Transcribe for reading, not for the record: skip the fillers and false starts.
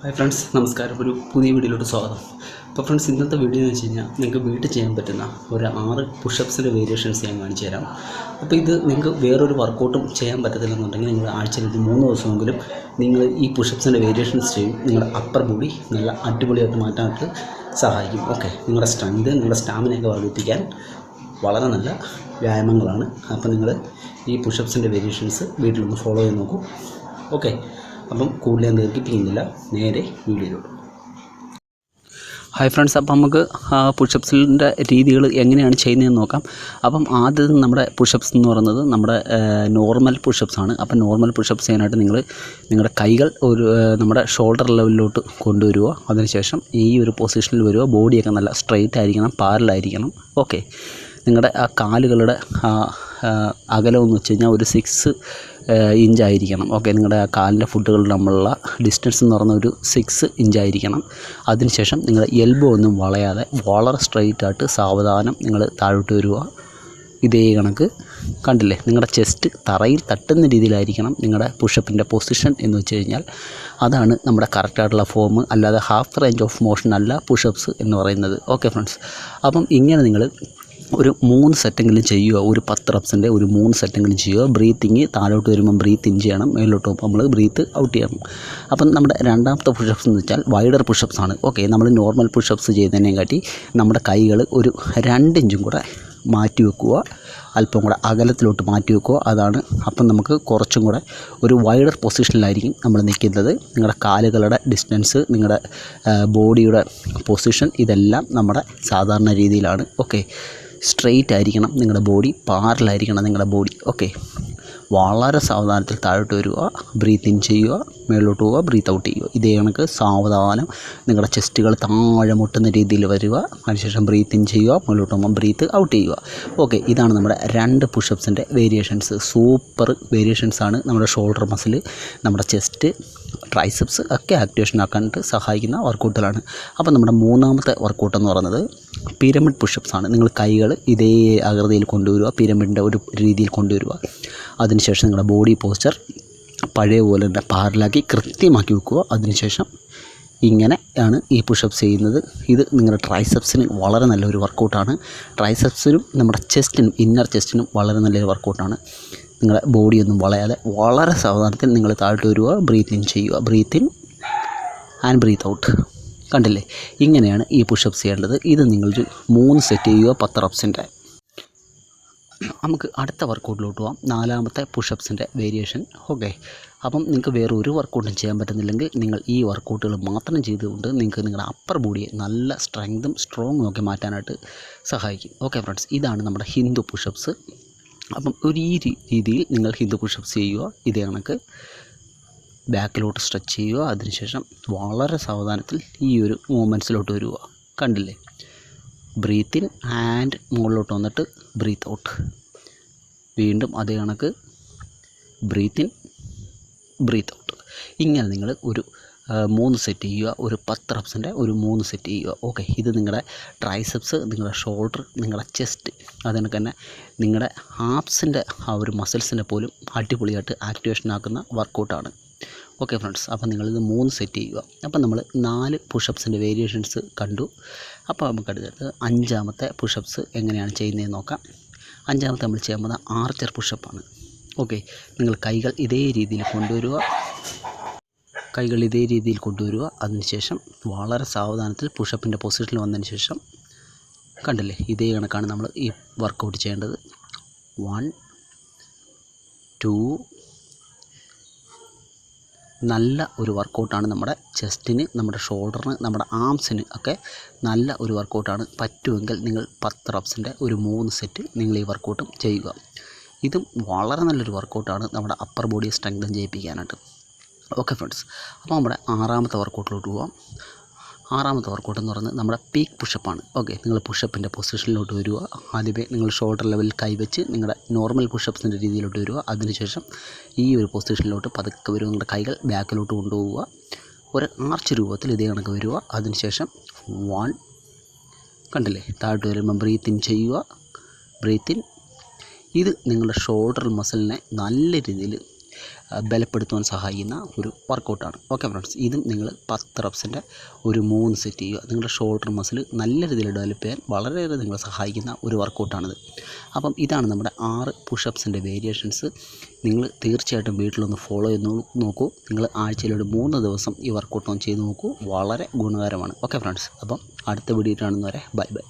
Hi friends, നമസ്കാരം. ഒരു പുതിയ വീഡിയോയിലോട്ട് സ്വാഗതം. അപ്പോൾ ഫ്രണ്ട്സ്, ഇന്നത്തെ വീഡിയോ എന്ന് വെച്ച് കഴിഞ്ഞാൽ നിങ്ങൾക്ക് വീട്ടിൽ ചെയ്യാൻ പറ്റുന്ന ഒരു 6 പുഷപ്സിൻ്റെ വേരിയേഷൻസ് ഞാൻ കാണിച്ചു തരാം. അപ്പോൾ ഇത് നിങ്ങൾക്ക് വേറൊരു വർക്കൗട്ടും ചെയ്യാൻ പറ്റത്തില്ലെന്നുണ്ടെങ്കിൽ നിങ്ങൾ ആഴ്ചയിൽ 3 ദിവസമെങ്കിലും നിങ്ങൾ ഈ പുഷപ്സിൻ്റെ വേരിയേഷൻസ് ചെയ്യും. നിങ്ങളുടെ അപ്പർ ബോഡി നല്ല അടിപൊളിയായിട്ട് മാറ്റാനായിട്ട് സഹായിക്കും. ഓക്കെ, നിങ്ങളുടെ സ്ട്രെങ്ത്, നിങ്ങളുടെ സ്റ്റാമിനയൊക്കെ വർദ്ധിപ്പിക്കാൻ വളരെ നല്ല വ്യായാമങ്ങളാണ്. അപ്പോൾ നിങ്ങൾ ഈ പുഷപ്സിൻ്റെ വേരിയേഷൻസ് വീട്ടിലൊന്ന് ഫോളോ ചെയ്ത് നോക്കൂ. ഓക്കെ, അപ്പം കൂടുതൽ ഞാൻ ദീർഘിപ്പിക്കുന്നില്ല, നേരെ വീഡിയോയിലോട്ട്. ഹായ് ഫ്രണ്ട്സ്, അപ്പം നമുക്ക് പുഷപ്സിൻ്റെ രീതികൾ എങ്ങനെയാണ് ചെയ്യുന്നതെന്ന് നോക്കാം. അപ്പം ആദ്യം നമ്മുടെ പുഷപ്സ് എന്ന് പറയുന്നത് നമ്മുടെ നോർമൽ പുഷപ്സ് ആണ്. അപ്പം നോർമൽ പുഷപ്സ് ചെയ്യാനായിട്ട് നിങ്ങളുടെ കൈകൾ നമ്മുടെ ഷോൾഡർ ലെവലിലോട്ട് കൊണ്ടുവരിക. അതിനുശേഷം ഈ ഒരു പൊസിഷനിൽ വരിക. ബോഡിയൊക്കെ നല്ല സ്ട്രെയിറ്റ് ആയിരിക്കണം, പാരലായിരിക്കണം. ഓക്കെ, നിങ്ങളുടെ ആ കാലുകളുടെ അകലമെന്ന് വെച്ച് കഴിഞ്ഞാൽ ഒരു 6 ഇഞ്ചായിരിക്കണം. ഓക്കെ, നിങ്ങളുടെ ആ കാലിൻ്റെ ഫുട്ടുകളുടെ തമ്മിലുള്ള ഡിസ്റ്റൻസ് എന്ന് പറയുന്ന ഒരു 6 ഇഞ്ചായിരിക്കണം. അതിനുശേഷം നിങ്ങൾ എൽബോ ഒന്നും വളയാതെ വളരെ സ്ട്രെയിറ്റായിട്ട് സാവധാനം നിങ്ങൾ താഴോട്ട് വരിക. ഇതേ കണക്ക് കണ്ടില്ലേ, നിങ്ങളുടെ ചെസ്റ്റ് തറയിൽ തട്ടുന്ന രീതിയിലായിരിക്കണം നിങ്ങളുടെ പുഷപ്പിൻ്റെ പൊസിഷൻ എന്ന് വെച്ച് കഴിഞ്ഞാൽ. അതാണ് നമ്മുടെ കറക്റ്റായിട്ടുള്ള ഫോം, അല്ലാതെ ഹാഫ് റേഞ്ച് ഓഫ് മോഷൻ അല്ല പുഷപ്സ് എന്ന് പറയുന്നത്. ഓക്കെ ഫ്രണ്ട്സ്, അപ്പം ഇങ്ങനെ നിങ്ങൾ ഒരു 3 സെറ്റെങ്കിലും ചെയ്യുക. ഒരു 10 റെപ്സിൻ്റെ ഒരു 3 സെറ്റെങ്കിലും ചെയ്യുക. ബ്രീത്തിങ് താഴോട്ട് വരുമ്പം ബ്രീത്ത് ഇൻ ചെയ്യണം, മേലോട്ട് പോകുമ്പോൾ നമ്മൾ ബ്രീത്ത് ഔട്ട് ചെയ്യണം. അപ്പം നമ്മുടെ രണ്ടാമത്തെ പുഷപ്സ് എന്ന് വെച്ചാൽ വൈഡർ പുഷപ്സ് ആണ്. ഓക്കെ, നമ്മൾ നോർമൽ പുഷപ്സ് ചെയ്യുന്നതിനേയും കാട്ടി നമ്മുടെ കൈകൾ ഒരു 2 ഇഞ്ചും കൂടെ മാറ്റി വെക്കുക, അല്പം കൂടെ അകലത്തിലോട്ട് മാറ്റി വെക്കുക. അതാണ് അപ്പം നമുക്ക് കുറച്ചും കൂടെ ഒരു വൈഡർ പൊസിഷനിലായിരിക്കും നമ്മൾ നിൽക്കുന്നത്. നിങ്ങളുടെ കാലുകളുടെ ഡിസ്റ്റൻസ്, നിങ്ങളുടെ ബോഡിയുടെ പൊസിഷൻ, ഇതെല്ലാം നമ്മുടെ സാധാരണ രീതിയിലാണ്. ഓക്കെ, സ്ട്രെയിറ്റ് ആയിരിക്കണം നിങ്ങളുടെ ബോഡി, പാരലായിരിക്കണം നിങ്ങളുടെ ബോഡി. ഓക്കെ, വളരെ സാവധാനത്തിൽ താഴോട്ട് വരിക, ബ്രീത്ത് ഇൻ ചെയ്യുക, മേലോട്ട് പോവുക, ബ്രീത്ത് ഔട്ട് ചെയ്യുക. ഇതേ കണക്ക് സാവധാനം നിങ്ങളുടെ ചെസ്റ്റുകൾ താഴെ മുട്ടുന്ന രീതിയിൽ വരിക. അതിനുശേഷം ബ്രീത്ത് ഇൻ ചെയ്യുക, മേലോട്ട് പോകുമ്പോൾ ബ്രീത്ത് ഔട്ട് ചെയ്യുക. ഓക്കെ, ഇതാണ് നമ്മുടെ 2 പുഷപ്സിൻ്റെ വേരിയേഷൻസ്. സൂപ്പർ വേരിയേഷൻസാണ്. നമ്മുടെ ഷോൾഡർ മസിൽ, നമ്മുടെ ചെസ്റ്റ്, ട്രൈസെപ്സ് ഒക്കെ ആക്ടിവേഷൻ ആക്കാനായിട്ട് സഹായിക്കുന്ന വർക്കൗട്ടുകളാണ്. അപ്പോൾ നമ്മുടെ മൂന്നാമത്തെ വർക്കൗട്ട് എന്ന് പറയുന്നത് പിരമിഡ് പുഷപ്സ് ആണ്. നിങ്ങൾ കൈകൾ ഇതേ ആകൃതിയിൽ കൊണ്ടുവരിക, പിരമിഡിൻ്റെ ഒരു രീതിയിൽ കൊണ്ടുവരിക. അതിനുശേഷം നിങ്ങളുടെ ബോഡി പോസ്ചർ പഴയ പോലെ തന്നെ പാരലാക്കി കൃത്യമാക്കി വെക്കുക. അതിനുശേഷം ഇങ്ങനെയാണ് ഈ പുഷപ്സ് ചെയ്യുന്നത്. ഇത് നിങ്ങളുടെ ട്രൈസെപ്സിന് വളരെ നല്ലൊരു വർക്കൗട്ടാണ്. ട്രൈസെപ്സിനും നമ്മുടെ ചെസ്റ്റിനും, ഇന്നർ ചെസ്റ്റിനും വളരെ നല്ലൊരു വർക്കൗട്ടാണ്. നിങ്ങളുടെ ബോഡിയൊന്നും വളയാതെ വളരെ സാവധാനത്തിൽ നിങ്ങൾ താഴോട്ട് വരിക, ബ്രീത്ത് ഇൻ ചെയ്യുക, breathe in and breathe out. കണ്ടില്ലേ, ഇങ്ങനെയാണ് ഈ പുഷപ്സ് ചെയ്യേണ്ടത്. ഇത് നിങ്ങളൊരു 3 സെറ്റ് ചെയ്യുക, 10 റെപ്സിൻ്റെ. നമുക്ക് അടുത്ത വർക്കൗട്ടിലോട്ട് പോകാം, 4ാമത്തെ പുഷപ്സിൻ്റെ വേരിയേഷൻ. ഓക്കെ, അപ്പം നിങ്ങൾക്ക് വേറെ ഒരു വർക്കൗട്ടും ചെയ്യാൻ പറ്റുന്നില്ലെങ്കിൽ നിങ്ങൾ ഈ വർക്കൗട്ടുകൾ മാത്രം ചെയ്തുകൊണ്ട് നിങ്ങൾക്ക് നിങ്ങളുടെ അപ്പർ ബോഡിയെ നല്ല സ്ട്രെങ്തും സ്ട്രോങ്ങും ഒക്കെ മാറ്റാനായിട്ട് സഹായിക്കും. ഓക്കെ ഫ്രണ്ട്സ്, ഇതാണ് നമ്മുടെ ഹിന്ദു പുഷപ്സ്. അപ്പം ഈ രീതിയിൽ നിങ്ങൾ ഹിന്ദു പുഷപ്സ് ചെയ്യുക. ഇതേ കണക്ക് ബാക്കിലോട്ട് സ്ട്രെച്ച് ചെയ്യുക. അതിനുശേഷം വളരെ സാവധാനത്തിൽ ഈ ഒരു മൂവ്മെൻറ്റ്സിലോട്ട് വരിക. കണ്ടില്ലേ, ബ്രീത്ത് ഇൻ ആൻഡ് മുകളിലോട്ട് വന്നിട്ട് ബ്രീത്ത് ഔട്ട്. വീണ്ടും അതേ കണക്ക് ബ്രീത്ത് ഇൻ, ബ്രീത്ത് ഔട്ട്. ഇങ്ങനെ നിങ്ങൾ ഒരു 3 സെറ്റ് ചെയ്യുക. ഒരു 10 റെപ്സിൻ്റെ ഒരു 3 സെറ്റ് ചെയ്യുക. ഓക്കെ, ഇത് നിങ്ങളുടെ ട്രൈസെപ്സ്, നിങ്ങളുടെ ഷോൾഡർ, നിങ്ങളുടെ ചെസ്റ്റ്, അതിനൊക്കെ തന്നെ നിങ്ങളുടെ ആപ്സിൻ്റെ ആ ഒരു മസിൽസിനെ പോലും അടിപൊളിയായിട്ട് ആക്ടിവേഷൻ ആക്കുന്ന വർക്കൗട്ടാണ്. ഓക്കെ ഫ്രണ്ട്സ്, അപ്പോൾ നിങ്ങളിത് 3 സെറ്റ് ചെയ്യുക. അപ്പം നമ്മൾ 4 പുഷപ്സിൻ്റെ വേരിയേഷൻസ് കണ്ടു. അപ്പോൾ നമുക്ക് അടുത്തത് 5ാമത്തെ പുഷപ്സ് എങ്ങനെയാണ് ചെയ്യുന്നതെന്ന് നോക്കാം. 5ാമത്തെ നമ്മൾ ചെയ്യാൻ പോകുന്ന ആർച്ചർ പുഷപ്പാണ്. ഓക്കെ, നിങ്ങൾ കൈകൾ ഇതേ രീതിയിൽ കൊണ്ടുവരിക. അതിനുശേഷം വളരെ സാവധാനത്തിൽ പുഷപ്പിൻ്റെ പൊസിഷനിൽ വന്നതിന് ശേഷം കണ്ടില്ലേ, ഇതേ കണക്കാണ് നമ്മൾ ഈ വർക്കൗട്ട് ചെയ്യേണ്ടത്. 1 2. നല്ല ഒരു വർക്കൗട്ടാണ്. നമ്മുടെ ചെസ്റ്റിന്, നമ്മുടെ ഷോൾഡറിന്, നമ്മുടെ ആംസിന് ഒക്കെ നല്ല ഒരു വർക്കൗട്ടാണ്. പറ്റുമെങ്കിൽ നിങ്ങൾ 10 റെപ്സിൻ്റെ ഒരു 3 സെറ്റ് നിങ്ങൾ ഈ വർക്കൗട്ടും ചെയ്യുക. ഇതും വളരെ നല്ലൊരു വർക്കൗട്ടാണ് നമ്മുടെ അപ്പർ ബോഡിയെ സ്ട്രെങ്തൻ ചെയ്യിപ്പിക്കാനായിട്ട്. ഓക്കെ ഫ്രണ്ട്സ്, അപ്പോൾ നമ്മുടെ 6ാമത്തെ വർക്കൗട്ടിലോട്ട് പോകാം. 6ാമത്തെ വർക്കൗട്ട് എന്ന് പറയുന്നത് നമ്മുടെ പീക്ക് പുഷപ്പാണ്. ഓക്കെ, നിങ്ങൾ പുഷപ്പിൻ്റെ പൊസിഷനിലോട്ട് വരിക. ആദ്യമേ നിങ്ങൾ ഷോൾഡർ ലെവലിൽ കൈവച്ച് നിങ്ങളുടെ നോർമൽ പുഷപ്സിൻ്റെ രീതിയിലോട്ട് വരിക. അതിനുശേഷം ഈ ഒരു പൊസിഷനിലോട്ട് പതുക്കെ വരിക. നിങ്ങളുടെ കൈകൾ ബാക്കിലോട്ട് കൊണ്ടുപോവുക. ഒരു ആർച്ച് രൂപത്തിൽ ഇതേ കണക്ക് വരിക. അതിനുശേഷം 1, കണ്ടില്ലേ, താഴോട്ട് വരുമ്പോൾ ബ്രീത്ത് ഇൻ ചെയ്യുക, ബ്രീത്ത് ഇൻ. ഇത് നിങ്ങളുടെ ഷോൾഡർ മസിലിനെ നല്ല രീതിയിൽ ബലപ്പെടുത്തുവാൻ സഹായിക്കുന്ന ഒരു വർക്കൗട്ടാണ്. ഓക്കെ ഫ്രണ്ട്സ്, ഇതും നിങ്ങൾ 10 റെപ്സിൻ്റെ ഒരു 3 സെറ്റ് ചെയ്യുക. നിങ്ങളുടെ ഷോൾഡർ മസിൽ നല്ല രീതിയിൽ ഡെവലപ്പ് ചെയ്യാൻ വളരെയേറെ നിങ്ങളെ സഹായിക്കുന്ന ഒരു വർക്കൗട്ടാണിത്. അപ്പം ഇതാണ് നമ്മുടെ 6 പുഷപ്സിൻ്റെ വേരിയേഷൻസ്. നിങ്ങൾ തീർച്ചയായിട്ടും വീട്ടിലൊന്ന് ഫോളോ ചെയ്ത് നോക്കൂ. നിങ്ങൾ ആഴ്ചയിലൊരു 3 ദിവസം ഈ വർക്കൗട്ട് ഒന്ന് ചെയ്ത് നോക്കൂ. വളരെ ഗുണകരമാണ്. ഓക്കെ ഫ്രണ്ട്സ്, അപ്പം അടുത്ത വീഡിയോ കാണുന്നവരെ ബൈ ബൈ.